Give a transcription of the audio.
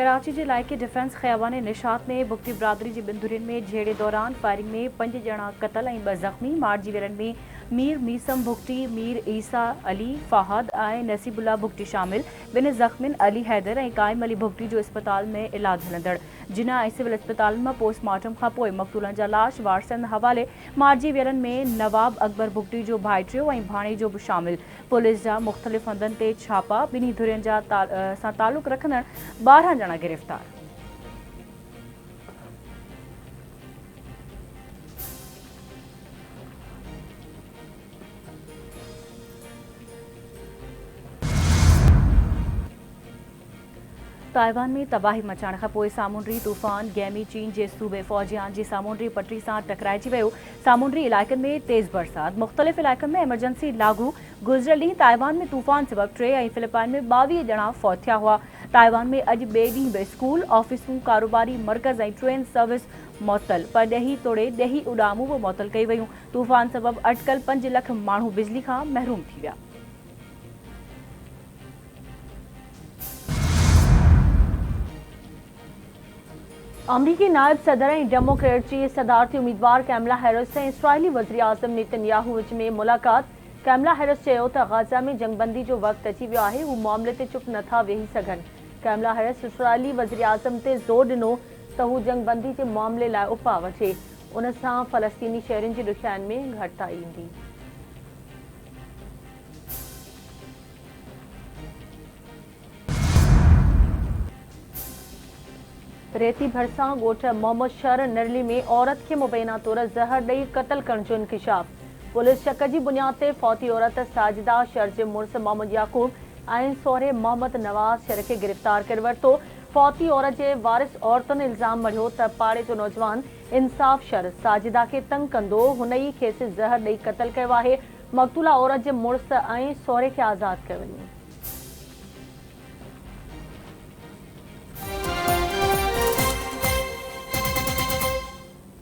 कराची जे इलाइक़े डिफेंस ख़ियाबान निशात में बुगटी बिरादरी जी बिंदुरिन में झेड़े दौरान फायरिंग में 5 ॼणा क़तल ऐं 2 ज़ख़्मी। मारिजी वियलनि में मीर मीसम भुगटी, मीर ईसा अली फ़ाहद ऐं नसीबुल्ला भुगटी शामिल। ॿिनि ज़ख़्मियुनि अली हैदर ऐं क़ाइम अली भुगटी जो इस्पताल में इलाज हलंदड़। जिना ऐं सिविल अस्पताल में पोस्टमार्टम खां पोइ मक़तूलनि जा लाश वारसनि हवाले। मारिजी वियलनि में नवाब अकबर भुगटी जो भाइटियो ऐं भाणे जो बि शामिल। पुलिस जा मुख़्तलिफ़ हंधनि ते छापा। ॿिन्ही धुरियुनि जा सां तालुक़ रखंदड़ 12 ॼणा गिरफ़्तार। ताइवान में तबाही मचाइण खां पोइ सामूंडी तूफ़ान गैमी चीन जे सूबे फौजियान जी सामूंडी पटरी सां टकराइजी वियो। सामूंडी इलाइक़नि में तेज़ बरसात। मुख़्तलिफ़ इलाइक़नि में एमरजेंसी लागू। गुज़िरियल ॾींहुं ताइवान में तूफ़ान सबबि 3 ऐं फिलिपाइन में 22 ॼणा फ़ौत थिया हुआ। ताइवान में अॼु ॿिए ॾींहुं बि स्कूल, ऑफ़िसूं, कारोबारी मर्कज़ ऐं ट्रेन सर्विस मुअतल, पर ॾही तोड़े ॾही उॾामूं बि मुअतल कई वयूं। तूफ़ान सबबि अटिकल 5 लख माण्हू बिजली खां महरूम थी विया। अमरीकी नायब सदर ऐं डेमोक्रेट जी सदारती उम्मीदवार कैमला हैरिस ऐं इसराइली वज़ीर आज़म नेतन्याहू विच में मुलाक़ात। कैमला हैरिस चयो त गाज़ा में जंगबंदी जो वक़्तु अची वियो आहे, हू मामले ते चुप नथा वेही सघनि। कैमला हैरिस इसराइली वज़ीर आज़म ते ज़ोर ॾिनो त हू जंगबंदी जे मामले लाइ उपा वठे। उन सां फ़लस्तीनी शहरियुनि जी ॾुखियाईनि में घटिताई ईंदी। रेती भरसां ॻोठ मोहम्मद शहर नरली में औरत खे मुबैना तौर ज़हर ॾेई क़तल करण जो इंकशाफ। पुलिस शक जी बुनियाद ते फौती औरत साजिदा शहर जे मुड़ुस मोहम्मद याकूब ऐं सहुरे मोहम्मद नवाज़ शहर खे गिरफ़्तार करे वरितो। फौती औरत जे वारिस औरतुनि इल्ज़ाम मढ़ियो त पाड़े जो नौजवान इंसाफ़ शहर साजिदा खे तंग कंदो, हुन ई खेसि ज़हर ॾेई क़तल कयो आहे। मक़तूला औरत जे मुड़ुस ऐं सहुरे खे आज़ादु कयो वञे।